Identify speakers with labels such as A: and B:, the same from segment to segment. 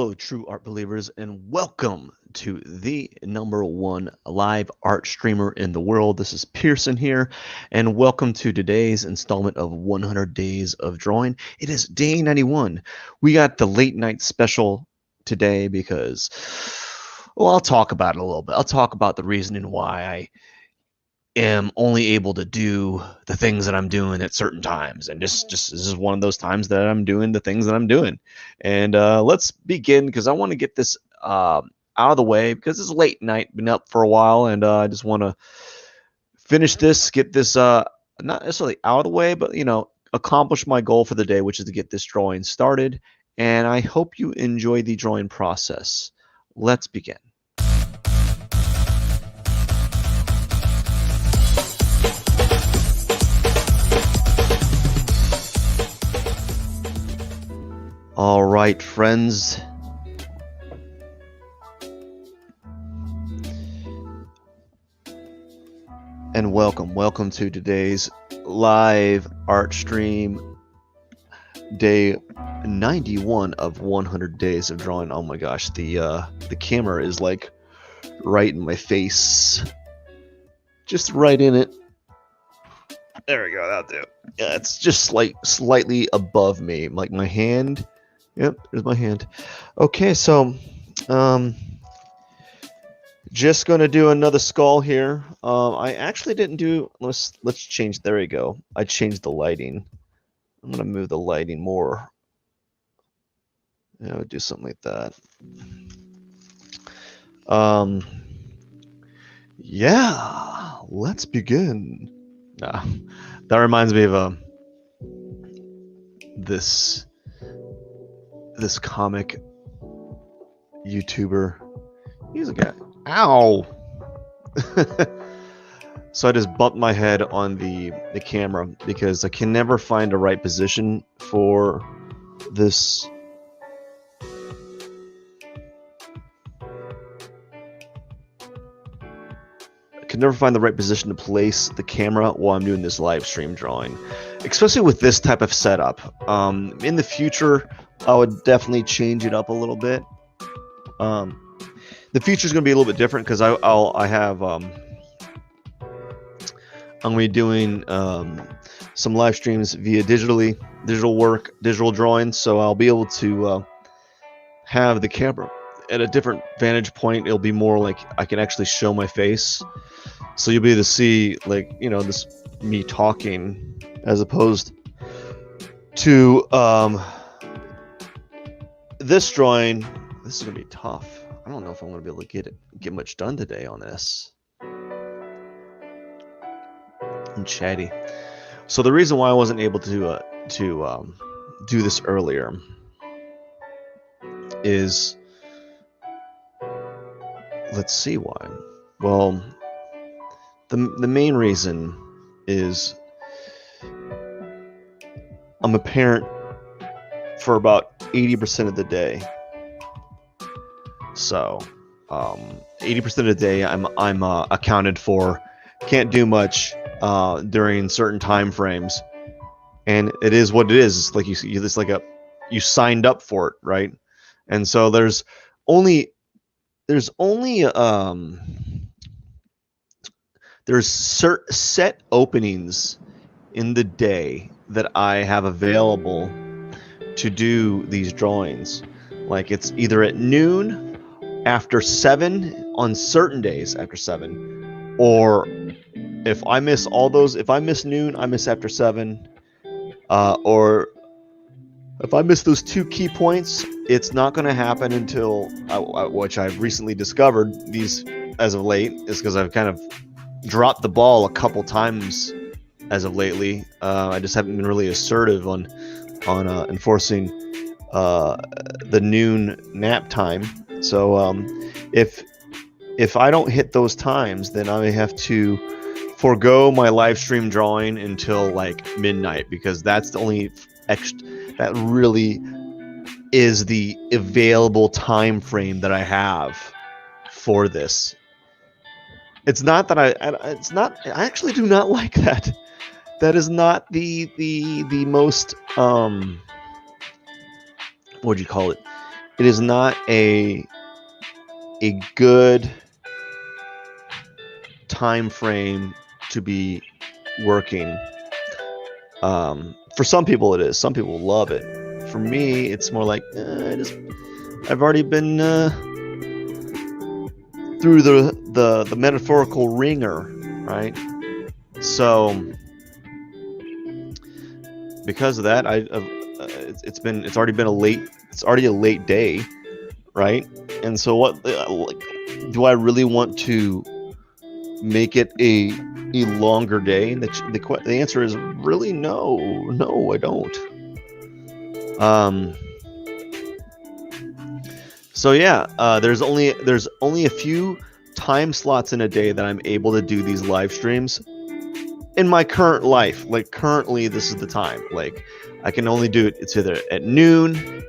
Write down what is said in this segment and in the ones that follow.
A: Hello, true art believers, and welcome to the #1 live art streamer in the world. This is Pierson here, and welcome to today's installment of 100 Days of Drawing. It is day 91. We got the late night special today because, well, I'll talk about it a little bit. I'll talk about the reasoning why I am only able to do the things that I'm doing at certain times, and just this is one of those times that I'm doing the things that I'm doing. And let's begin because I want to get this out of the way because it's late night, been up for a while, and I just want to finish this, get this not necessarily out of the way, but accomplish my goal for the day, which is to get this drawing started. And I hope you enjoy the drawing process. Let's begin. All right, friends. And welcome to today's live art stream, day 91 of 100 days of drawing. Oh my gosh, the camera is like right in my face, just right in it. There we go. That'll do. Yeah, it's just slightly above me, like my hand. Yep, there's my hand. Okay, so just gonna do another skull here. I actually didn't do. Let's change. There we go. I changed the lighting. I'm gonna move the lighting more. Yeah, I would do something like that. Yeah, let's begin. Nah, that reminds me of this comic YouTuber. He's a guy. Ow! So I just bumped my head on the camera because I can never find a right position for this. I can never find the right position to place the camera while I'm doing this live stream drawing, especially with this type of setup. In the future, I would definitely change it up a little bit. The future is going to be a little bit different because I'm going to be doing some live streams via digital drawing, so I'll be able to have the camera at a different vantage point. It'll be more like I can actually show my face, so you'll be able to see, like, this me talking as opposed to this drawing. This is gonna be tough. I don't know if I'm gonna be able to get much done today on this. I'm chatty. So the reason why I wasn't able to do this earlier is, let's see why. Well, the main reason is I'm a parent for about 80% of the day. So 80% of the day I'm accounted for. Can't do much during certain time frames, and it is what it is. It's like you signed up for it, right? And so there's only set openings in the day that I have available to do these drawings. Like, it's either at noon, after 7 on certain days after 7, or if I miss all those, if I miss noon, I miss after 7, or if I miss those 2 key points, it's not going to happen until, which I've recently discovered these as of late, is because I've kind of dropped the ball a couple times as of lately. I just haven't been really assertive on enforcing the noon nap time. So if I don't hit those times, then I have to forego my live stream drawing until like midnight, because that's the only that really is the available time frame that I have for this. It's not that I actually do not like that. That is not the most what do you call it? it is not a good time frame to be working. For some people it is. Some people love it. For me, it's more like I've already been through the metaphorical ringer, right? So because of that, it's already a late day, right? And so what do I really want to make it a longer day? And the answer is really no, I don't. So yeah, there's only a few time slots in a day that I'm able to do these live streams in my current life. Like currently, this is the time. Like I can only do it. It's either at noon,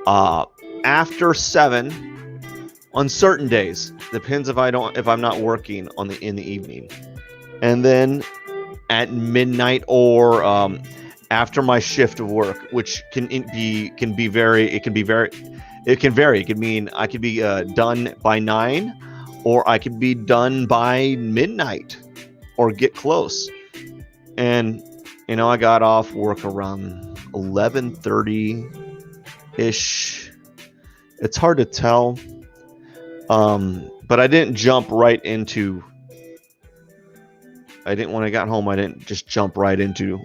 A: after 7, on certain days. Depends if I'm not working in the evening, and then at midnight or after my shift of work, which can vary. It can vary. It could mean I could be done by 9, or I could be done by midnight, or get close. And I got off work around 11:30 ish. It's hard to tell, but I didn't jump right into. When I got home, I didn't just jump right into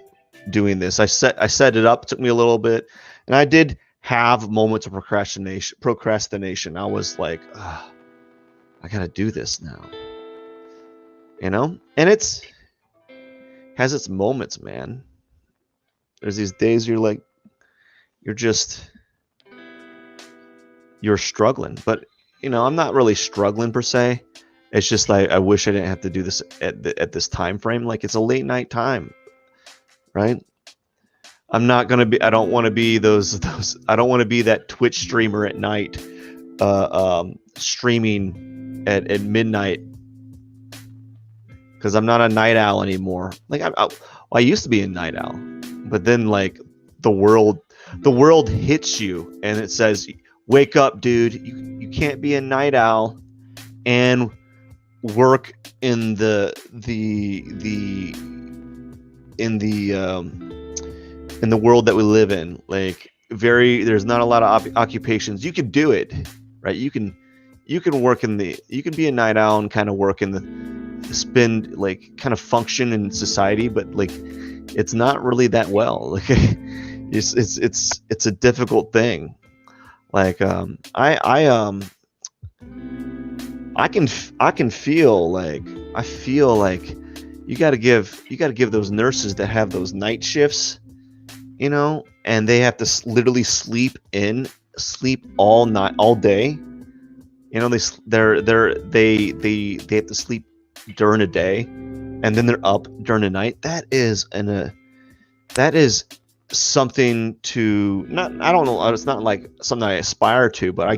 A: doing this. I set it up. It took me a little bit, and I did have moments of procrastination. I was like, I gotta do this now, and it's has its moments, man. There's these days you're struggling, but I'm not really struggling per se. It's just like I wish I didn't have to do this at this time frame. Like it's a late night time, right? I'm not gonna be. I don't want to be those. I don't want to be that Twitch streamer at night, streaming at midnight, because I'm not a night owl anymore. Like I used to be a night owl, but then like the world hits you and it says, "Wake up, dude! You can't be a night owl and work in the world that we live in." Like there's not a lot of occupations. You can do it, right? You can work you can be a night owl and kind of work in kind of function in society, but like it's not really that well. Like it's a difficult thing. Like I can feel like you got to give those nurses that have those night shifts, and they have to literally sleep all night, all day. They have to sleep during a day, and then they're up during the night. That is something to not. I don't know. It's not like something I aspire to, but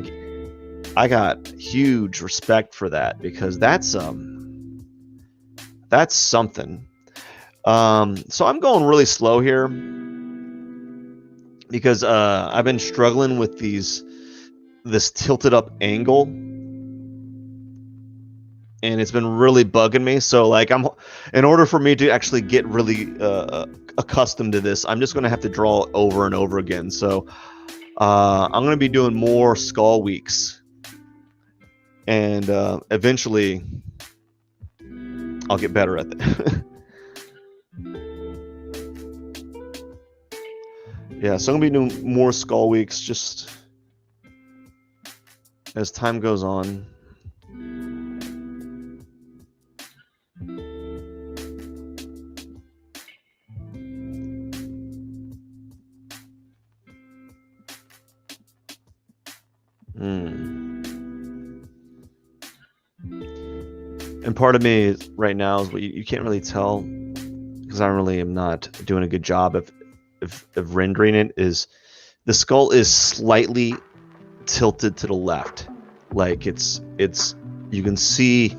A: I got huge respect for that, because that's something. So I'm going really slow here because I've been struggling with this tilted up angle, and it's been really bugging me. So like in order for me to actually get really accustomed to this, I'm just going to have to draw it over and over again. So I'm going to be doing more skull weeks, and eventually I'll get better at that. Yeah, so I'm going to be doing more skull weeks just as time goes on. And part of me right now is what you can't really tell, because I really am not doing a good job of rendering it, is the skull is slightly tilted to the left. Like it's you can see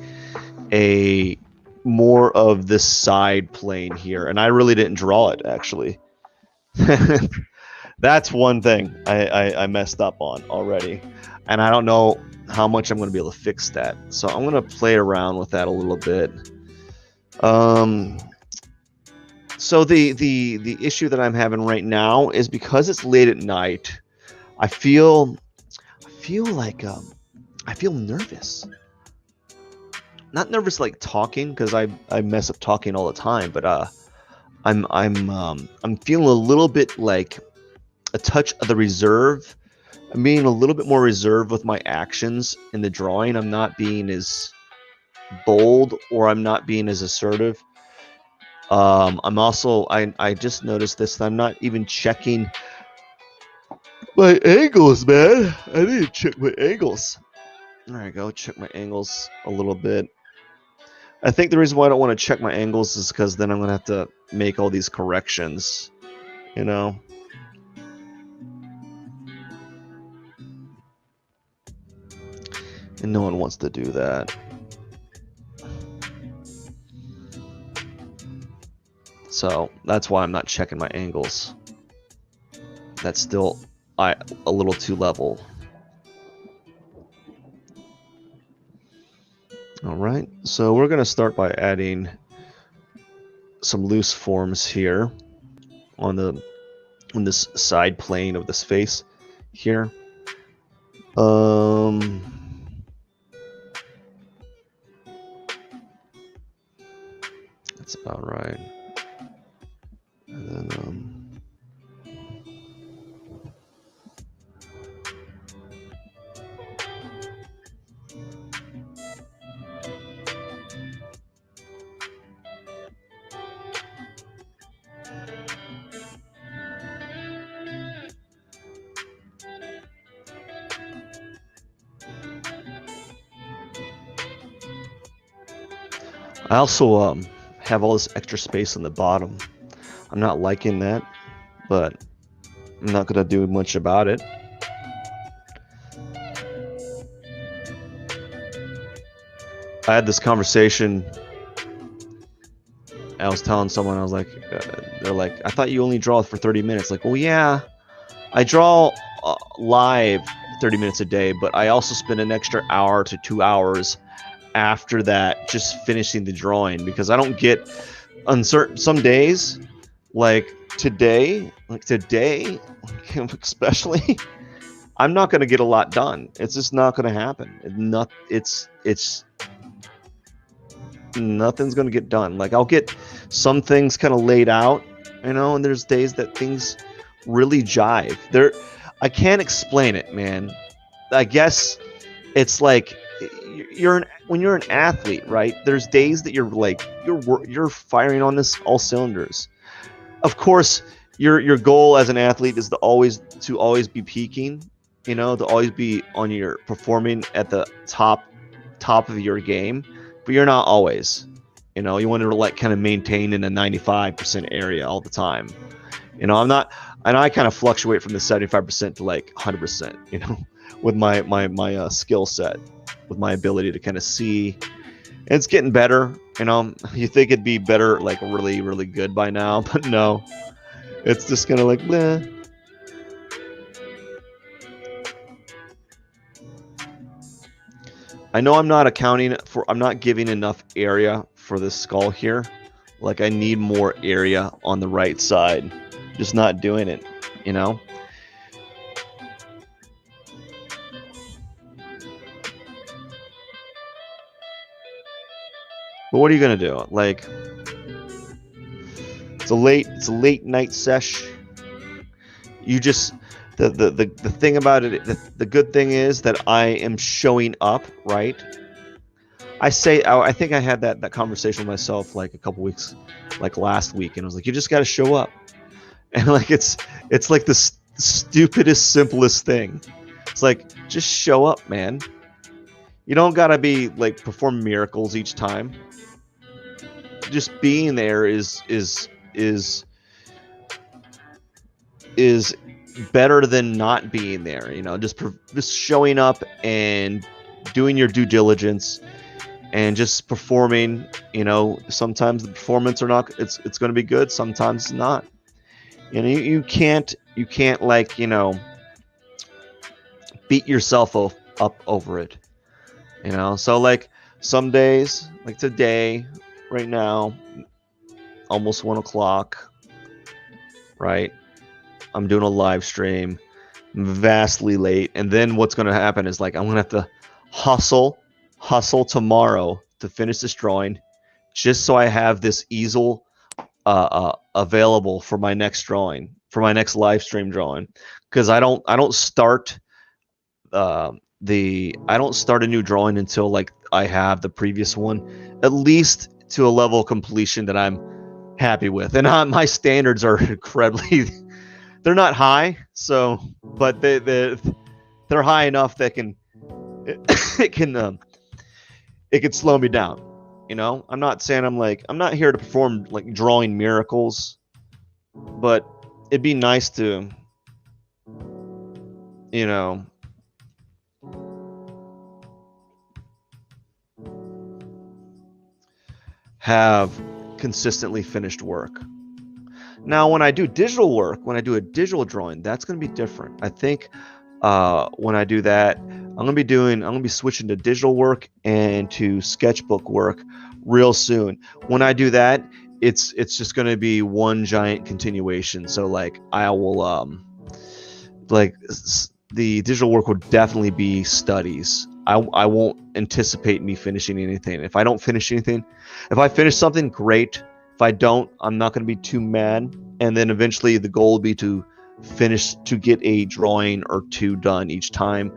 A: a more of this side plane here, and I really didn't draw it actually. That's one thing I messed up on already, and I don't know how much I'm going to be able to fix that. So I'm going to play around with that a little bit. So the issue that I'm having right now is because it's late at night. I feel like I feel nervous. Not nervous like talking, because I mess up talking all the time, but I'm feeling a little bit like a touch of the reserve. I'm being a little bit more reserved with my actions in the drawing. I'm not being as bold, or I'm not being as assertive. I'm also I just noticed this. I'm not even checking my angles, man. I need to check my angles. There I go. Check my angles a little bit. I think the reason why I don't want to check my angles is because then I'm going to have to make all these corrections, you know? And no one wants to do that. So that's why I'm not checking my angles. That's still a little too level. All right, so we're going to start by adding some loose forms here on this side plane of this face here. That's about right. And then I also have all this extra space on the bottom. I'm not liking that, but I'm not going to do much about it. I had this conversation. I was telling someone, I was like, they're like, I thought you only draw for 30 minutes. Like, well, yeah, I draw live 30 minutes a day, but I also spend an extra hour to 2 hours after that just finishing the drawing, because I don't get on some days, like today especially, I'm not going to get a lot done. It's just not going to happen. It's nothing's going to get done. Like, I'll get some things kind of laid out, and there's days that things really jive. I can't explain it, man. I guess it's like when you're an athlete, right? There's days that you're like you're firing on all cylinders. Of course, your goal as an athlete is to always be peaking, to always be on your performing at the top of your game, but you're not always. You want to like kind of maintain in a 95% area all the time. I'm not, and I kind of fluctuate from the 75% to like 100%, with my skill set, with my ability to kind of see. And it's getting better. You think it'd be better, like really, really good by now, but no, it's just kind of like, bleh. I know I'm not giving enough area for this skull here. Like, I need more area on the right side. Just not doing it, But what are you gonna do? Like, it's a late night sesh. You just the thing about it, the good thing is that I am showing up, right? I think I had that conversation with myself like a couple weeks, like last week, and I was like, you just got to show up, and like it's like the stupidest, simplest thing. It's like, just show up, man. You don't gotta be like perform miracles each time. Just being there is better than not being there. Just showing up and doing your due diligence and just performing. Sometimes the performance or not, it's going to be good, sometimes it's not. You know, you can't like, beat yourself up over it. You know, so like some days, like today, right now, almost 1 o'clock, right? I'm doing a live stream, vastly late, and then what's going to happen is like I'm going to have to hustle tomorrow to finish this drawing, just so I have this easel available for my next drawing, for my next live stream drawing, because I don't start I don't start a new drawing until like I have the previous one at least to a level of completion that I'm happy with, and my standards are incredibly they're not high, so but they're high enough that it can it can slow me down. You know, I'm not saying I'm not here to perform like drawing miracles, but it'd be nice to, you know, have consistently finished work. Now, when I do digital work, when I do a digital drawing, that's going to be different. I think when I do that, I'm going to be switching to digital work and to sketchbook work real soon. When I do that, it's just going to be one giant continuation. So like I will like the digital work will definitely be studies. I won't anticipate me finishing anything. If I don't finish anything, if I finish something, great. If I don't, I'm not going to be too mad. And then eventually the goal will be to get a drawing or two done each time.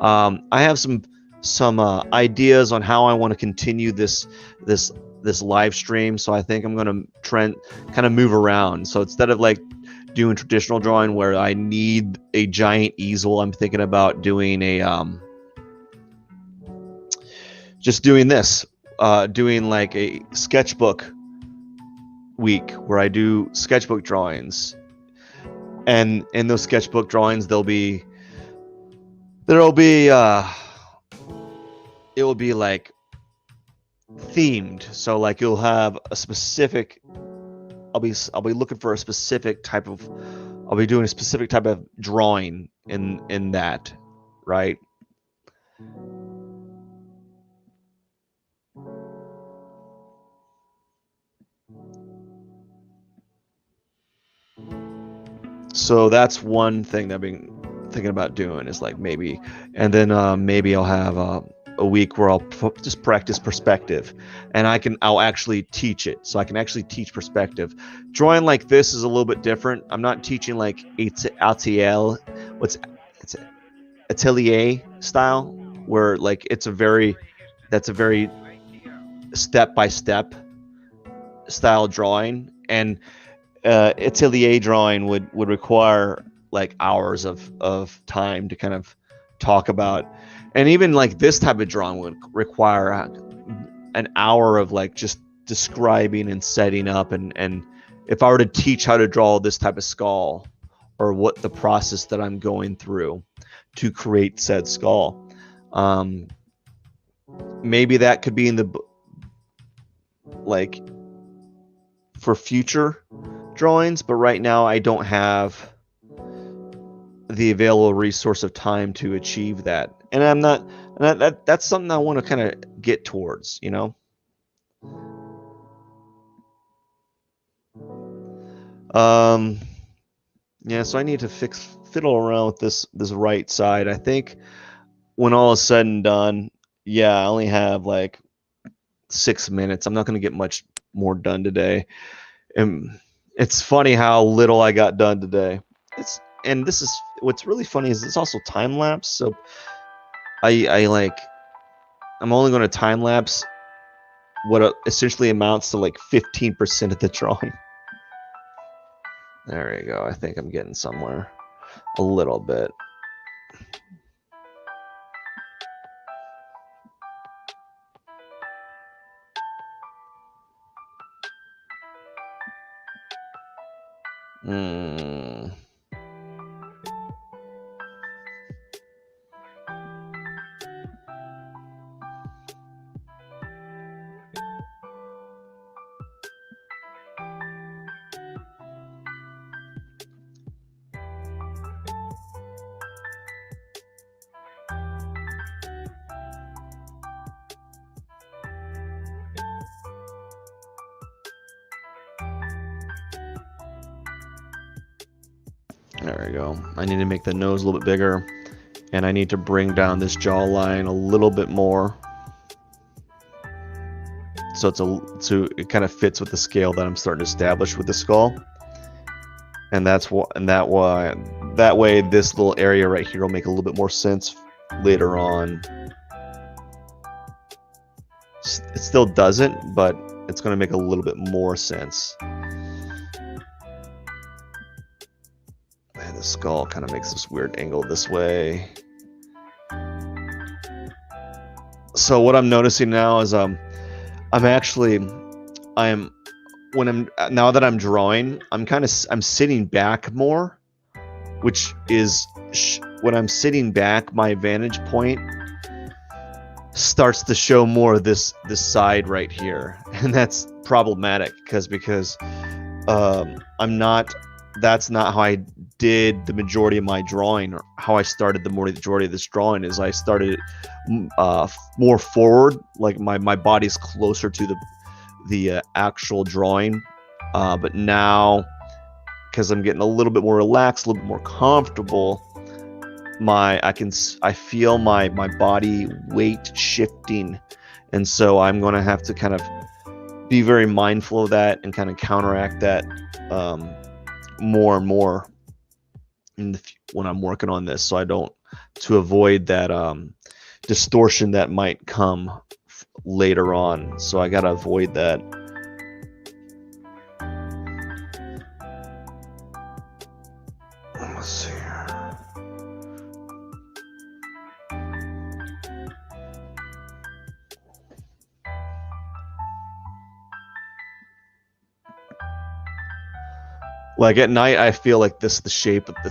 A: I have some ideas on how I want to continue this live stream. So I think I'm going to kind of move around. So instead of like doing traditional drawing where I need a giant easel, I'm thinking about doing a just doing this, doing like a sketchbook week where I do sketchbook drawings, and in those sketchbook drawings there'll be it will be like themed. So like you'll have a specific I'll be looking for a specific type of I'll be doing a specific type of drawing in that, right? So that's one thing that I've been thinking about doing is like maybe, and then maybe I'll have a week where I'll just practice perspective, and I'll actually teach it. So I can actually teach perspective. Drawing like this is a little bit different. I'm not teaching like ATL, it's atelier style, where like that's a very step by step style drawing, and atelier drawing would require like hours of time to kind of talk about, and even like this type of drawing would require an hour of like just describing and setting up, and if I were to teach how to draw this type of skull, or what the process that I'm going through to create said skull, maybe that could be in the like for future drawings, but right now I don't have the available resource of time to achieve that, and I'm not, and that's something I want to kind of get towards, you know. Yeah, so I need to fiddle around with this right side. I think when all is said and done, yeah, I only have like 6 minutes. I'm not going to get much more done today, and it's funny how little I got done today. And this is what's really funny is it's also time lapse. So I like I'm only going to time lapse what essentially amounts to like 15% of the drawing. There you go. I think I'm getting somewhere a little bit. Hmm. There we go. I need to make the nose a little bit bigger, and I need to bring down this jawline a little bit more, so it kind of fits with the scale that I'm starting to establish with the skull. And that way this little area right here will make a little bit more sense later on. It still doesn't, but it's going to make a little bit more sense. And the skull kind of makes this weird angle this way. So what I'm noticing now is now that I'm drawing, I'm sitting back more, which is when I'm sitting back, my vantage point starts to show more of this side right here, and that's problematic because that's not how I did the majority of my drawing, or how I started the majority of this drawing. Is I started more forward, like my body's closer to the actual drawing, but now, because I'm getting a little bit more relaxed, a little bit more comfortable, I feel my body weight shifting, and so I'm going to have to kind of be very mindful of that and kind of counteract that more and more when I'm working on this, so I don't, to avoid that distortion that might come later on. So I got to avoid that. Let's see here. Like at night, I feel like the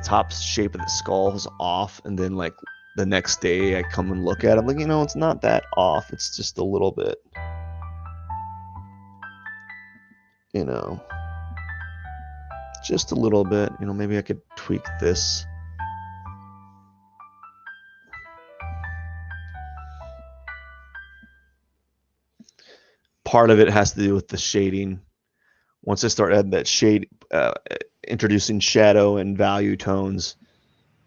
A: top shape of the skull is off, and then like the next day I come and look at it, I'm like, it's not that off. It's just a little bit, just a little bit. Maybe I could tweak this. Part of it has to do with the shading. Once I start adding that shade, introducing shadow and value tones,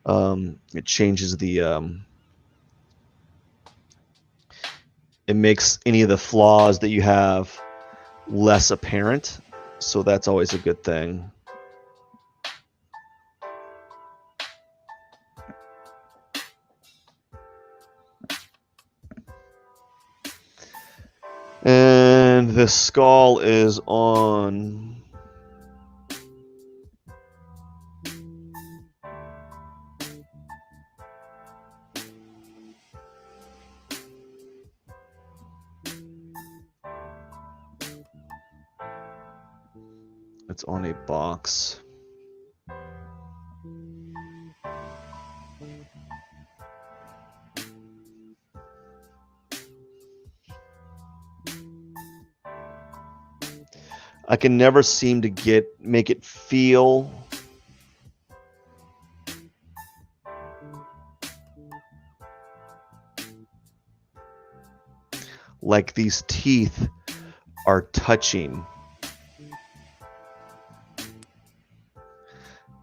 A: it changes it makes any of the flaws that you have less apparent. So that's always a good thing. And the skull is on. It's on a box. I can never seem to make it feel like these teeth are touching.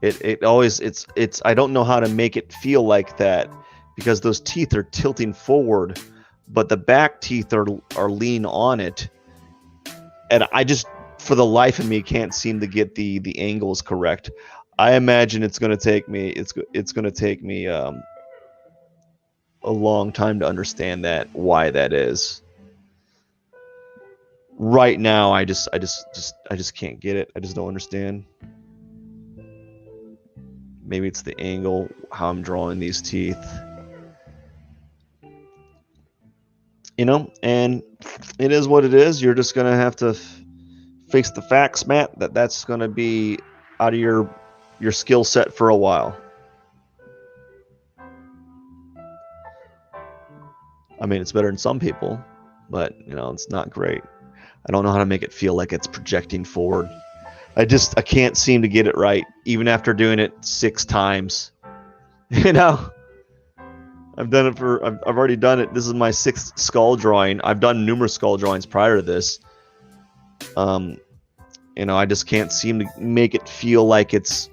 A: It always, I don't know how to make it feel like that, because those teeth are tilting forward, but the back teeth are lean on it, and I just, for the life of me, can't seem to get the angles correct. I imagine it's going to take me a long time to understand why that is. Right now, I just can't get it. I just don't understand. Maybe it's the angle, how I'm drawing these teeth. And it is what it is. You're just going to have to face the facts, Matt, that's going to be out of your skill set for a while. I mean, it's better than some people, but it's not great. I don't know how to make it feel like it's projecting forward. I can't seem to get it right, even after doing it 6 times. I've done it I've already done it. This is my 6th skull drawing. I've done numerous skull drawings prior to this. I just can't seem to make it feel like it's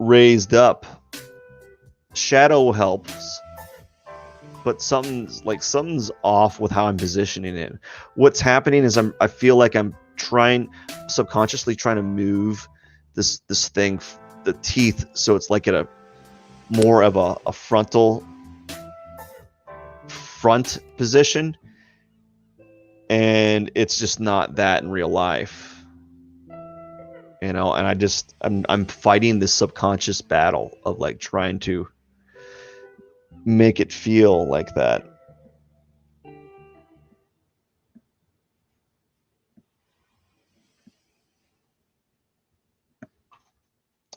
A: raised up. Shadow helps, but something's off with how I'm positioning it. What's happening is I feel like I'm subconsciously trying to move this thing, the teeth, so it's like at a more of a front position, and it's just not that in real life, and I'm fighting this subconscious battle of like trying to make it feel like that.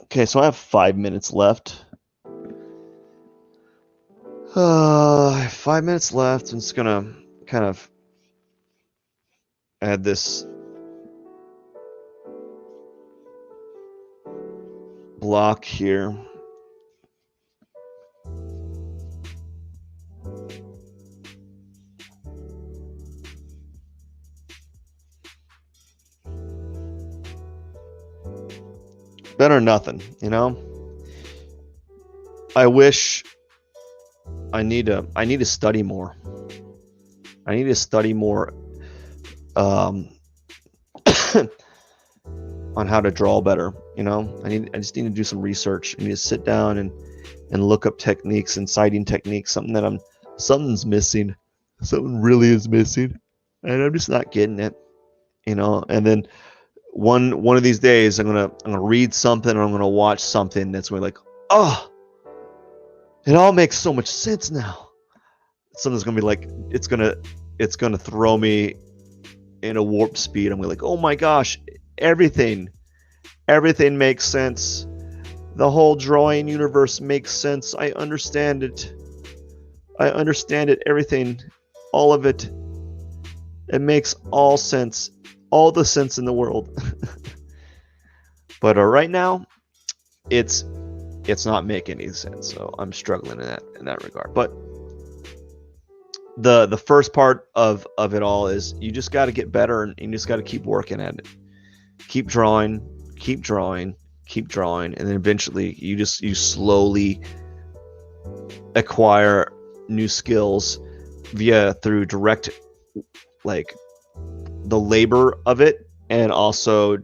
A: Okay, so I have 5 minutes left. 5 minutes left. I'm just gonna kind of add this block here. Better than nothing, you know. I wish I need to study more. I need to study more on how to draw better, you know. I just need to do some research. I need to sit down and look up techniques and sighting techniques, something's missing. Something really is missing. And I'm just not getting it, you know. And then one of these days I'm gonna read something, or I'm gonna watch something that's going like, oh, it all makes so much sense now. Something's gonna be like, it's gonna throw me in a warp speed. I'm gonna be like, oh my gosh, everything makes sense. The whole drawing universe makes sense. I understand it. Everything, all of it. It makes all sense. All the sense in the world. But right now, it's not making any sense. So I'm struggling in that regard. But the first part of it all is you just got to get better, and you just got to keep working at it. Keep drawing, and then eventually you slowly acquire new skills through direct, like, the labor of it, and also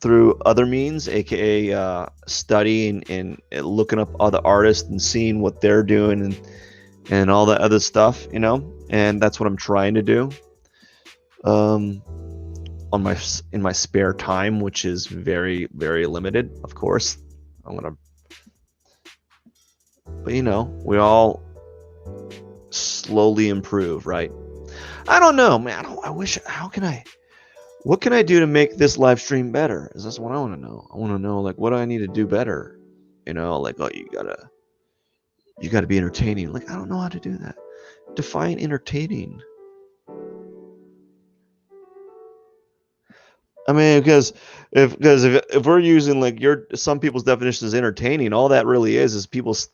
A: through other means, aka studying and looking up other artists and seeing what they're doing and all that other stuff, you know. And that's what I'm trying to do in my spare time, which is very, very limited, of course. But you know, we all slowly improve, right? I don't know, man. What can I do to make this live stream better? Is this what I want to know? I want to know, like, what do I need to do better? You know, like, oh, you gotta be entertaining. Like, I don't know how to do that. Define entertaining. I mean, because if we're using like some people's definition as entertaining, all that really is people's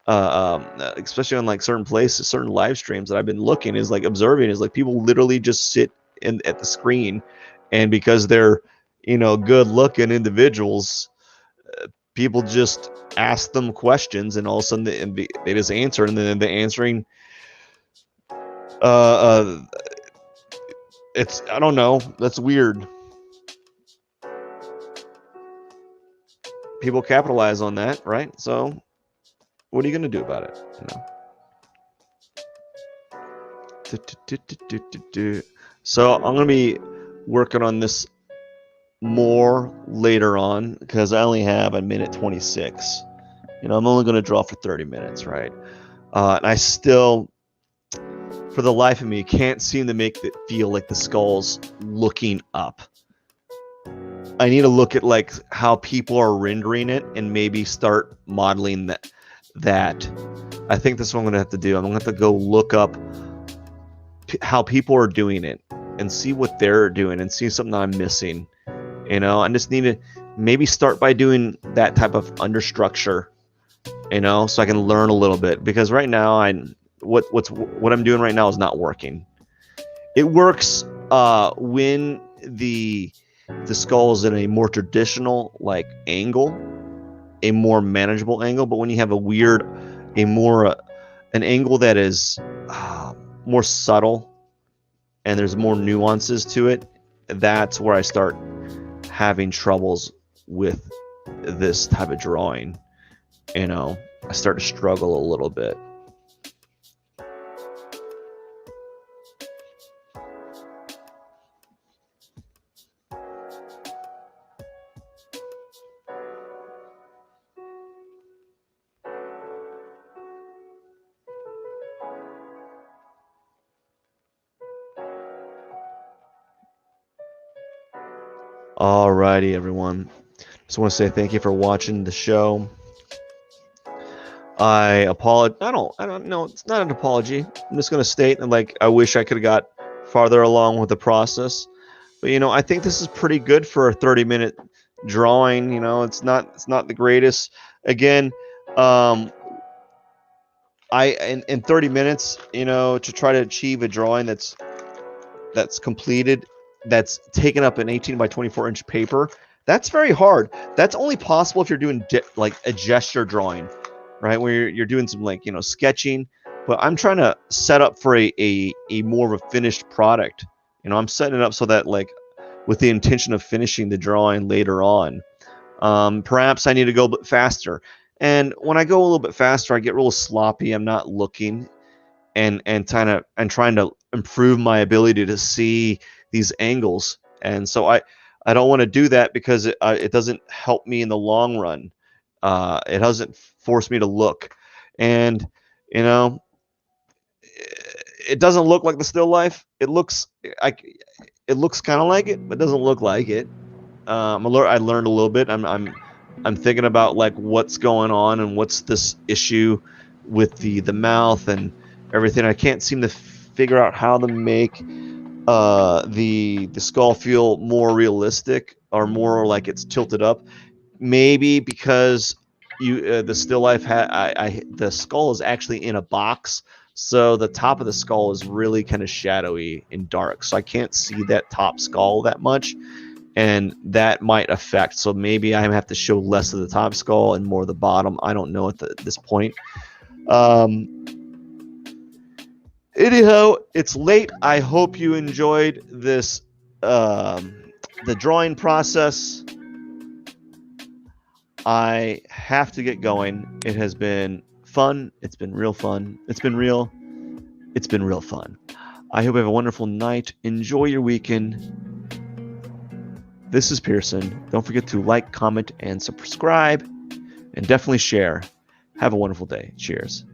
A: especially on like certain places, certain live streams that I've been looking, is like observing, is like people literally just sit at the screen, and because they're, you know, good looking individuals, people just ask them questions, and all of a sudden they just answer, and then the answering it's, I don't know, that's weird. People capitalize on that, right? So what are you going to do about it? You know? So I'm going to be working on this more later on, because I only have a minute 26. You know, I'm only going to draw for 30 minutes, right? And I still, for the life of me, can't seem to make it feel like the skull's looking up. I need to look at like how people are rendering it and maybe start modeling that. I think that's what I'm going to have to do. I'm going to have to go look up how people are doing it and see what they're doing and see something I'm missing. You know, I just need to maybe start by doing that type of understructure, you know, so I can learn a little bit, because right now what I'm doing right now is not working. It works when the skull is in a more traditional like angle, a more manageable angle. But when you have an angle that is more subtle and there's more nuances to it, that's where I start having troubles with this type of drawing. I start to struggle a little bit. Alrighty, everyone. Just want to say thank you for watching the show. I apologize. I don't know. It's not an apology. I'm just going to state that, I wish I could have got farther along with the process. But I think this is pretty good for a 30-minute drawing. It's not the greatest. Again, in 30 minutes, to try to achieve a drawing that's completed, that's taken up an 18 by 24 inch paper, that's very hard. That's only possible if you're doing a gesture drawing, right? Where you're doing some sketching. But I'm trying to set up for a more of a finished product. I'm setting it up so that with the intention of finishing the drawing later on. Perhaps I need to go a bit faster. And when I go a little bit faster, I get real sloppy. I'm not looking and trying to improve my ability to see these angles. And so I don't want to do that because it doesn't help me in the long run. It doesn't force me to look. And, it doesn't look like the still life. It looks kind of like it, but it doesn't look like it. I learned a little bit. I'm thinking about what's going on and what's this issue with the mouth and everything. I can't seem to figure out how to make the skull feel more realistic or more like it's tilted up. Maybe because the still life the skull is actually in a box, so the top of the skull is really kind of shadowy and dark, so I can't see that top skull that much, and that might affect. So maybe I have to show less of the top skull and more of the bottom. I don't know at this point. Anyhow, it's late. I hope you enjoyed this the drawing process. I have to get going. It has been fun. It's been real fun. It's been real fun. I hope you have a wonderful night. Enjoy your weekend. This is Pierson. Don't forget to like, comment, and subscribe. And definitely share. Have a wonderful day. Cheers.